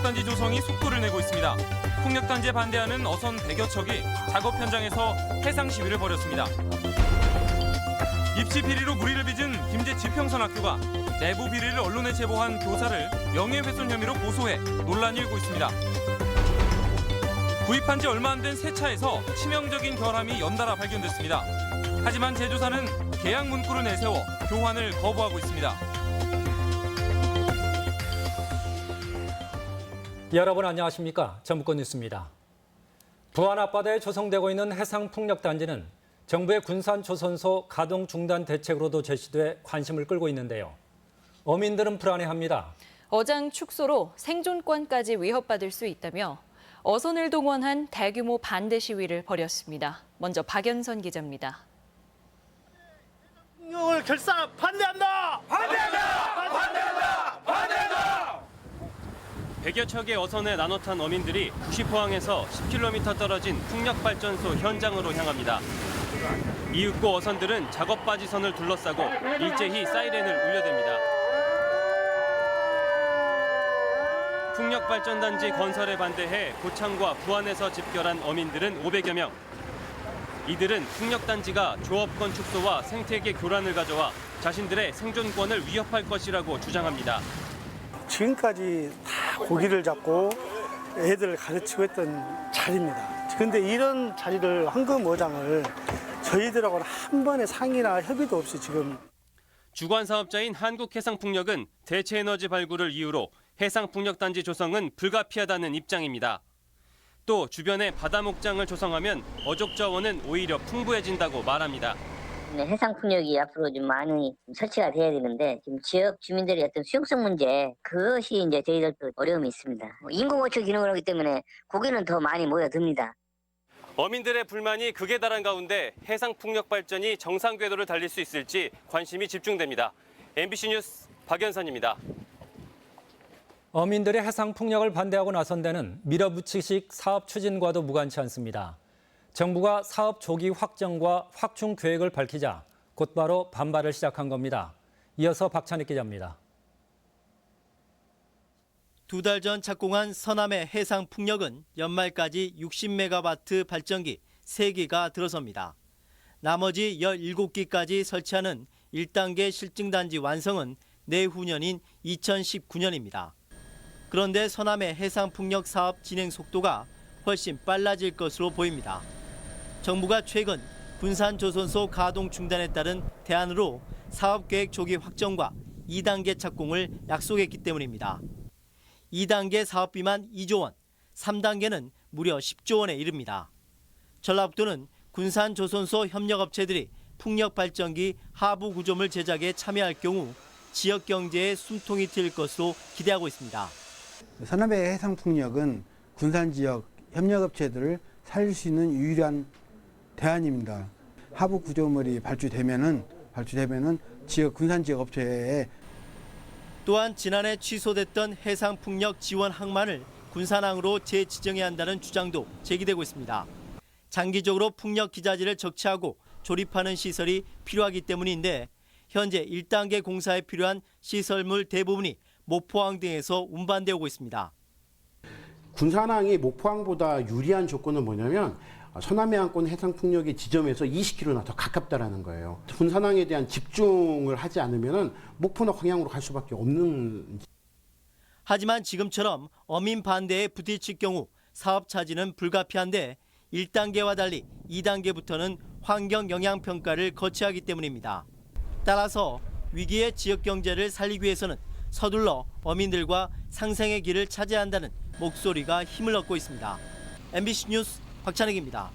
풍력단지 조성이 속도를 내고 있습니다. 풍력단지에 반대하는 어선 100여 척이 작업 현장에서 해상 시위를 벌였습니다. 입시 비리로 무리를 빚은 김제 지평선학교가 내부 비리를 언론에 제보한 교사를 명예훼손 혐의로 고소해 논란이 일고 있습니다. 구입한 지 얼마 안 된 새 차에서 치명적인 결함이 연달아 발견됐습니다. 하지만 제조사는 계약 문구를 내세워 교환을 거부하고 있습니다. 여러분 안녕하십니까? 전북권 뉴스입니다. 부안 앞바다에 조성되고 있는 해상풍력단지는 정부의 군산조선소 가동 중단 대책으로도 제시돼 관심을 끌고 있는데요. 어민들은 불안해합니다. 어장 축소로 생존권까지 위협받을 수 있다며 어선을 동원한 대규모 반대 시위를 벌였습니다. 먼저 박연선 기자입니다. 풍력을 결사 반대한다! 반대한다! 반대한다! 반대한다! 100여 척의 어선에 나눠 탄 어민들이 구시포항에서 10km 떨어진 풍력발전소 현장으로 향합니다. 이윽고 어선들은 작업바지선을 둘러싸고 일제히 사이렌을 울려댑니다. 풍력발전단지 건설에 반대해 고창과 부안에서 집결한 어민들은 500여 명. 이들은 풍력단지가 조업권 축소와 생태계 교란을 가져와 자신들의 생존권을 위협할 것이라고 주장합니다. 지금까지 다 고기를 잡고 애들을 가르치고 했던 자리입니다. 그런데 이런 자리를 황금어장을 저희들하고는 한 번의 상의나 협의도 없이 지금. 주관 사업자인 한국해상풍력은 대체에너지 발굴을 이유로 해상풍력단지 조성은 불가피하다는 입장입니다. 또 주변에 바다 목장을 조성하면 어족 자원은 오히려 풍부해진다고 말합니다. 해상풍력이 앞으로 좀 많이 설치가 돼야 되는데 지금 지역 주민들의 어떤 수용성 문제 그것이 이제 저희들도 어려움이 있습니다. 인공 호출 기능을 하기 때문에 고기는 더 많이 모여듭니다. 어민들의 불만이 극에 달한 가운데 해상풍력 발전이 정상 궤도를 달릴 수 있을지 관심이 집중됩니다. MBC 뉴스 박연선입니다. 어민들의 해상풍력을 반대하고 나선 데는 밀어붙이식 사업 추진과도 무관치 않습니다. 정부가 사업 조기 확정과 확충 계획을 밝히자 곧바로 반발을 시작한 겁니다. 이어서 박찬익 기자입니다. 2달 전 착공한 서남의 해상풍력은 연말까지 60메가와트 발전기 3기가 들어섭니다. 나머지 17기까지 설치하는 1단계 실증단지 완성은 내후년인 2019년입니다. 그런데 서남의 해상풍력 사업 진행 속도가 훨씬 빨라질 것으로 보입니다. 정부가 최근 군산조선소 가동 중단에 따른 대안으로 사업계획 조기 확정과 2단계 착공을 약속했기 때문입니다. 2단계 사업비만 2조 원, 3단계는 무려 10조 원에 이릅니다. 전라북도는 군산조선소 협력업체들이 풍력발전기 하부 구조물 제작에 참여할 경우 지역 경제에 숨통이 트일 것으로 기대하고 있습니다. 서남의 해상풍력은 군산 지역 협력업체들을 살릴 수 있는 유일한 대안입니다. 하부 구조물이 발주되면은 지역 군산 지역 업체에 또한 지난해 취소됐던 해상풍력 지원 항만을 군산항으로 재지정해야 한다는 주장도 제기되고 있습니다. 장기적으로 풍력 기자재를 적치하고 조립하는 시설이 필요하기 때문인데 현재 1단계 공사에 필요한 시설물 대부분이 목포항 등에서 운반되고 있습니다. 군산항이 목포항보다 유리한 조건은 뭐냐면 서남해안권 해상풍력의 지점에서 20km나 더 가깝다라는 거예요. 군산항에 대한 집중을 하지 않으면 목포나 광양으로 갈 수밖에 없는. 하지만 지금처럼 어민 반대에 부딪힐 경우 사업 차질은 불가피한데 1단계와 달리 2단계부터는 환경 영향 평가를 거쳐야 하기 때문입니다. 따라서 위기의 지역 경제를 살리기 위해서는 서둘러 어민들과 상생의 길을 찾아야 한다는 목소리가 힘을 얻고 있습니다. MBC 뉴스 박찬익입니다.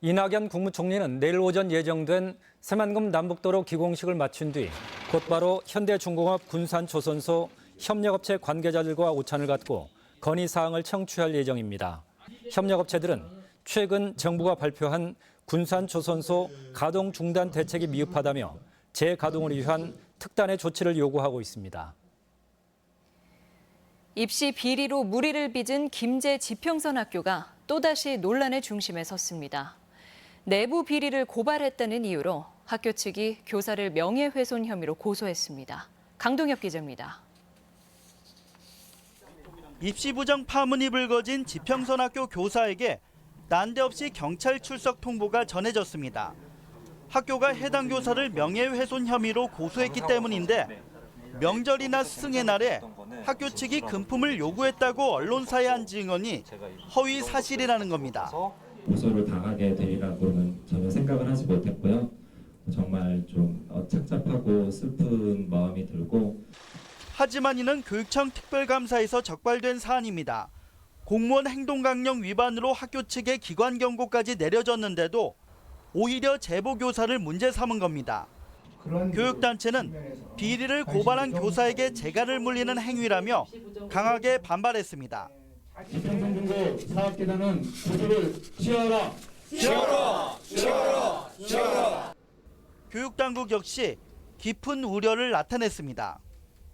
이낙연 국무총리는 내일 오전 예정된 새만금 남북도로 기공식을 마친 뒤 곧바로 현대중공업 군산조선소 협력업체 관계자들과 오찬을 갖고 건의사항을 청취할 예정입니다. 협력업체들은 최근 정부가 발표한 군산조선소 가동 중단 대책이 미흡하다며 재가동을 위한 특단의 조치를 요구하고 있습니다. 입시 비리로 무리를 빚은 김제 지평선학교가 또다시 논란의 중심에 섰습니다. 내부 비리를 고발했다는 이유로 학교 측이 교사를 명예훼손 혐의로 고소했습니다. 강동엽 기자입니다. 입시 부정 파문이 불거진 지평선학교 교사에게 난데없이 경찰 출석 통보가 전해졌습니다. 학교가 해당 교사를 명예훼손 혐의로 고소했기 때문인데 명절이나 스승의 날에 학교 측이 금품을 요구했다고 언론사에 한 증언이 허위 사실이라는 겁니다. 고소를 당하게 되리라고는 전혀 생각을 하지 못했고요. 정말 좀 착잡하고 슬픈 마음이 들고. 하지만 이는 교육청 특별감사에서 적발된 사안입니다. 공무원 행동강령 위반으로 학교 측에 기관 경고까지 내려졌는데도 오히려 제보 교사를 문제 삼은 겁니다. 교육단체는 비리를 고발한 교사에게 재갈을 물리는 행위라며 강하게 반발했습니다. 지평선중고 사업계단은 구조를 취하라! 취하라! 교육당국 역시 깊은 우려를 나타냈습니다.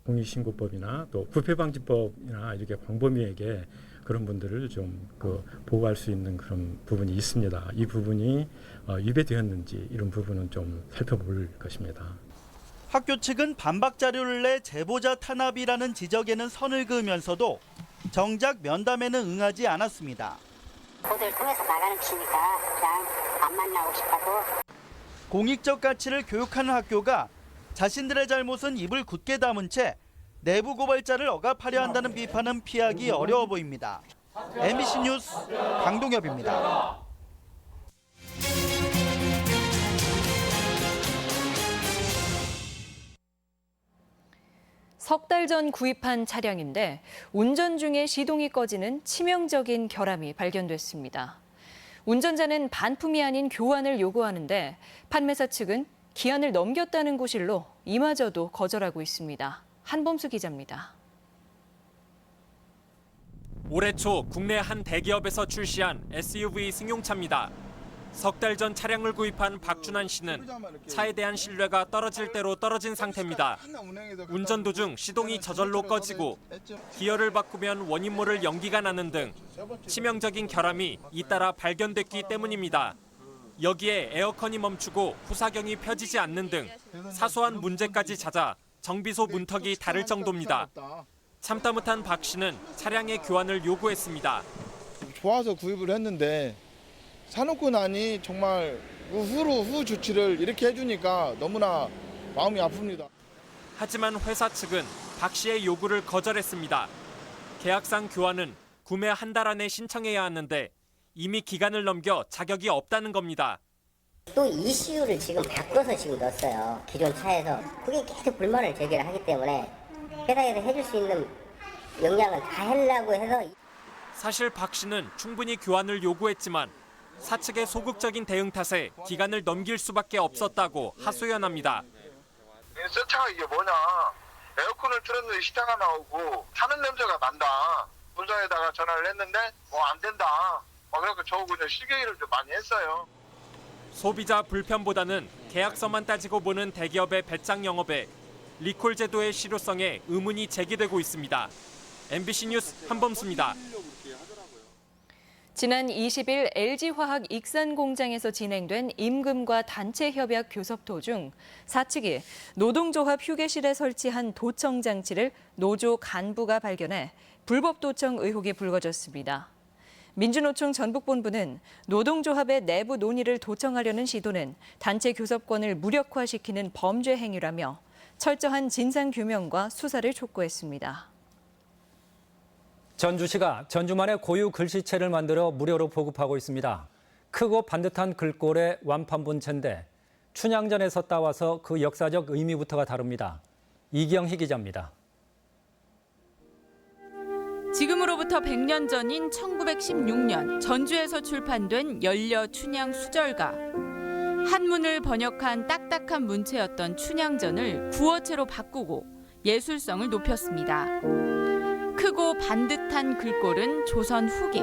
공익신고법이나 또 부패방지법이나 이렇게 광범위하게 그런 분들을 좀 보호할 수 있는 그런 부분이 있습니다. 이 부분이 위배되었는지 이런 부분은 좀 살펴볼 것입니다. 학교 측은 반박 자료를 내 제보자 탄압이라는 지적에는 선을 그으면서도 정작 면담에는 응하지 않았습니다. 보도를 통해서 나가는 치니까 그냥 안 만나고 싶어서. 공익적 가치를 교육하는 학교가 자신들의 잘못은 입을 굳게 담은 채 내부 고발자를 억압하려 한다는 비판은 피하기 어려워 보입니다. MBC 뉴스 강동엽입니다. 석 달 전 구입한 차량인데 운전 중에 시동이 꺼지는 치명적인 결함이 발견됐습니다. 운전자는 반품이 아닌 교환을 요구하는데 판매사 측은 기한을 넘겼다는 구실로 이마저도 거절하고 있습니다. 한범수 기자입니다. 올해 초 국내 한 대기업에서 출시한 SUV 승용차입니다. 석 달 전 차량을 구입한 박준환 씨는 차에 대한 신뢰가 떨어질 대로 떨어진 상태입니다. 운전 도중 시동이 저절로 꺼지고 기어를 바꾸면 원인 모를 연기가 나는 등 치명적인 결함이 잇따라 발견됐기 때문입니다. 여기에 에어컨이 멈추고 후사경이 펴지지 않는 등 사소한 문제까지 잦아 정비소 문턱이 다를 정도입니다. 참다 못한 박 씨는 차량의 교환을 요구했습니다. 좋아서 구입을 했는데 사놓고 나니 정말 후 조치를 이렇게 해주니까 너무나 마음이 아픕니다. 하지만 회사 측은 박 씨의 요구를 거절했습니다. 계약상 교환은 구매 한 달 안에 신청해야 하는데 이미 기간을 넘겨 자격이 없다는 겁니다. 또 ECU를 지금 바꿔서 지금 넣었어요. 기존 차에서. 그게 계속 불만을 제기를 하기 때문에 회사에서 해줄 수 있는 역량을 다 하려고 해서. 사실 박 씨는 충분히 교환을 요구했지만 사측의 소극적인 대응 탓에 기간을 넘길 수밖에 없었다고 하소연합니다. 새 차가 이게 뭐냐. 에어컨을 틀었는데 시타가 나오고 타는 냄새가 난다. 본사에다가 전화를 했는데 안 된다. 그래서 저 그냥 실갱이를 좀 많이 했어요. 소비자 불편보다는 계약서만 따지고 보는 대기업의 배짱 영업에 리콜 제도의 실효성에 의문이 제기되고 있습니다. MBC 뉴스 한범수입니다. 지난 20일 LG화학 익산 공장에서 진행된 임금과 단체 협약 교섭 중 사측이 노동조합 휴게실에 설치한 도청 장치를 노조 간부가 발견해 불법 도청 의혹이 불거졌습니다. 민주노총 전북본부는 노동조합의 내부 논의를 도청하려는 시도는 단체 교섭권을 무력화시키는 범죄 행위라며 철저한 진상규명과 수사를 촉구했습니다. 전주시가 전주만의 고유 글씨체를 만들어 무료로 보급하고 있습니다. 크고 반듯한 글꼴의 완판본체인데 춘향전에서 따와서 그 역사적 의미부터가 다릅니다. 이경희 기자입니다. 지금으로부터 100년 전인 1916년 전주에서 출판된 연려 춘향 수절가. 한문을 번역한 딱딱한 문체였던 춘향전을 구어체로 바꾸고 예술성을 높였습니다. 크고 반듯한 글꼴은 조선 후기,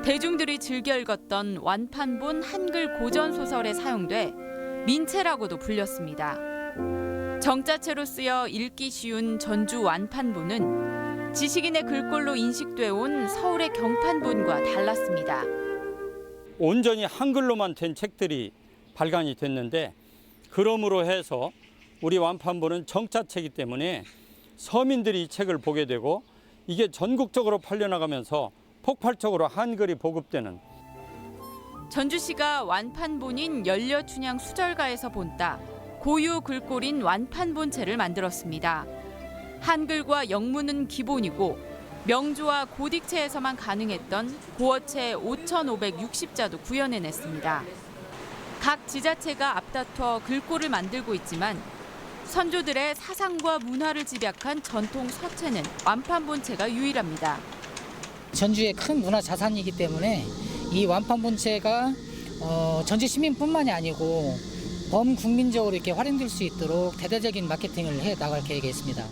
대중들이 즐겨 읽었던 완판본 한글 고전 소설에 사용돼 민체라고도 불렸습니다. 정자체로 쓰여 읽기 쉬운 전주 완판본은 지식인의 글꼴로 인식돼 온 서울의 경판본과 달랐습니다. 온전히 한글로만 된 책들이 발간이 됐는데 그러므로 해서 우리 완판본은 정자체이기 때문에 서민들이 이 책을 보게 되고 이게 전국적으로 팔려나가면서 폭발적으로 한글이 보급되는 전주시가 완판본인 연려춘향 수절가에서 본따 고유 글꼴인 완판본체를 만들었습니다. 한글과 영문은 기본이고 명조와 고딕체에서만 가능했던 고어체 5,560자도 구현해냈습니다. 각 지자체가 앞다퉈 글꼴을 만들고 있지만 선조들의 사상과 문화를 집약한 전통 서체는 완판본체가 유일합니다. 전주의 큰 문화 자산이기 때문에 이 완판본체가 전주 시민뿐만이 아니고 범국민적으로 이렇게 활용될 수 있도록 대대적인 마케팅을 해 나갈 계획에 있습니다.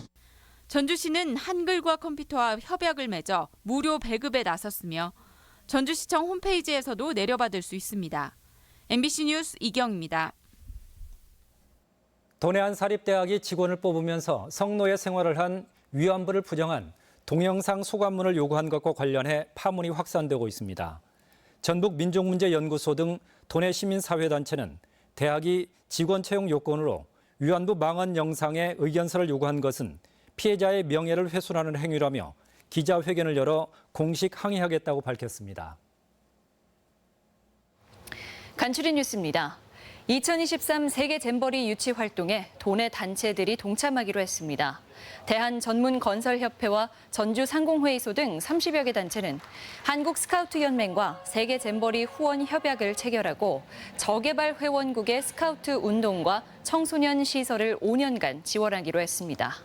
전주시는 한글과 컴퓨터와 협약을 맺어 무료 배급에 나섰으며 전주시청 홈페이지에서도 내려받을 수 있습니다. MBC 뉴스 이경입니다. 도내한 사립대학이 직원을 뽑으면서 성노예 생활을 한 위안부를 부정한 동영상 소감문을 요구한 것과 관련해 파문이 확산되고 있습니다. 전북민족문제연구소 등 도내 시민사회단체는 대학이 직원 채용 요건으로 위안부 망언 영상의 의견서를 요구한 것은 피해자의 명예를 훼손하는 행위라며 기자회견을 열어 공식 항의하겠다고 밝혔습니다. 간추린 뉴스입니다. 2023 세계 잼버리 유치 활동에 도내 단체들이 동참하기로 했습니다. 대한전문건설협회와 전주상공회의소 등 30여 개 단체는 한국스카우트연맹과 세계 잼버리 후원 협약을 체결하고 저개발 회원국의 스카우트 운동과 청소년 시설을 5년간 지원하기로 했습니다.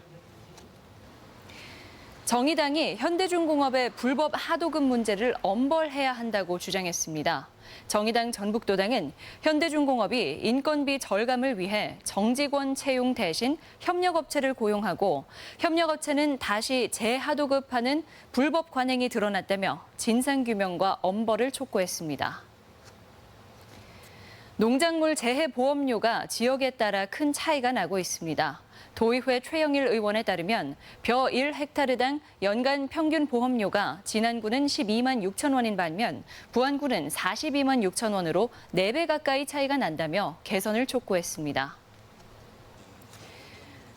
정의당이 현대중공업의 불법 하도급 문제를 엄벌해야 한다고 주장했습니다. 정의당 전북도당은 현대중공업이 인건비 절감을 위해 정직원 채용 대신 협력업체를 고용하고 협력업체는 다시 재하도급하는 불법 관행이 드러났다며 진상규명과 엄벌을 촉구했습니다. 농작물 재해보험료가 지역에 따라 큰 차이가 나고 있습니다. 도의회 최영일 의원에 따르면 벼 1헥타르당 연간 평균 보험료가 진안구는 12만 6천 원인 반면 부안구는 42만 6천 원으로 4배 가까이 차이가 난다며 개선을 촉구했습니다.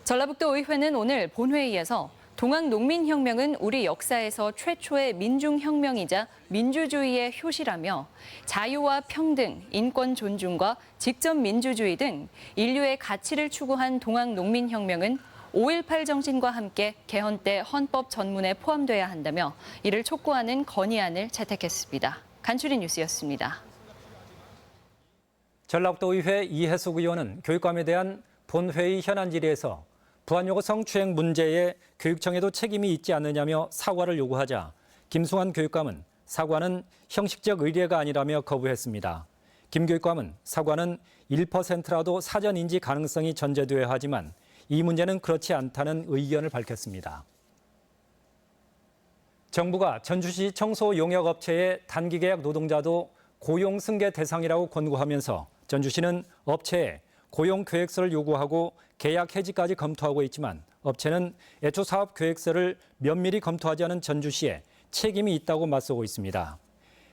전라북도 의회는 오늘 본회의에서 동학농민혁명은 우리 역사에서 최초의 민중혁명이자 민주주의의 효시라며 자유와 평등, 인권 존중과 직접 민주주의 등 인류의 가치를 추구한 동학농민혁명은 5.18 정신과 함께 개헌 때 헌법 전문에 포함돼야 한다며 이를 촉구하는 건의안을 채택했습니다. 간추린 뉴스였습니다. 전라북도 의회 이해숙 의원은 교육감에 대한 본회의 현안 질의에서 부안여고 성추행 문제에 교육청에도 책임이 있지 않느냐며 사과를 요구하자 김승환 교육감은 사과는 형식적 의례가 아니라며 거부했습니다. 김 교육감은 사과는 1%라도 사전 인지 가능성이 전제되어야 하지만 이 문제는 그렇지 않다는 의견을 밝혔습니다. 정부가 전주시 청소 용역업체의 단기 계약 노동자도 고용 승계 대상이라고 권고하면서 전주시는 업체에 고용 계획서를 요구하고 계약 해지까지 검토하고 있지만 업체는 애초 사업 계획서를 면밀히 검토하지 않은 전주시에 책임이 있다고 맞서고 있습니다.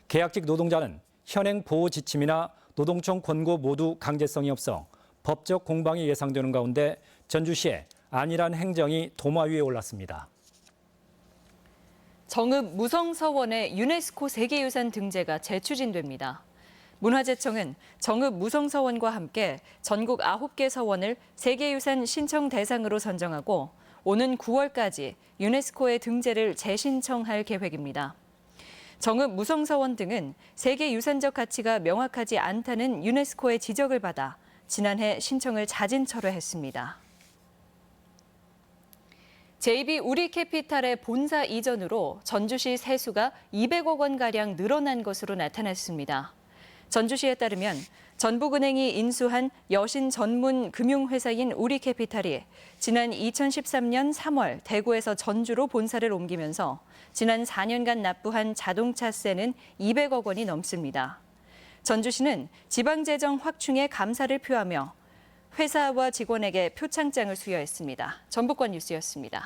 계약직 노동자는 현행 보호 지침이나 노동청 권고 모두 강제성이 없어 법적 공방이 예상되는 가운데 전주시의 안일한 행정이 도마 위에 올랐습니다. 정읍 무성서원의 유네스코 세계유산 등재가 재추진됩니다. 문화재청은 정읍 무성서원과 함께 전국 9개 서원을 세계유산 신청 대상으로 선정하고 오는 9월까지 유네스코에 등재를 재신청할 계획입니다. 정읍 무성서원 등은 세계유산적 가치가 명확하지 않다는 유네스코의 지적을 받아 지난해 신청을 자진 철회했습니다. JB 우리캐피탈의 본사 이전으로 전주시 세수가 200억 원가량 늘어난 것으로 나타났습니다. 전주시에 따르면 전북은행이 인수한 여신 전문 금융회사인 우리캐피탈이 지난 2013년 3월 대구에서 전주로 본사를 옮기면서 지난 4년간 납부한 자동차세는 200억 원이 넘습니다. 전주시는 지방재정 확충에 감사를 표하며 회사와 직원에게 표창장을 수여했습니다. 전북권 뉴스였습니다.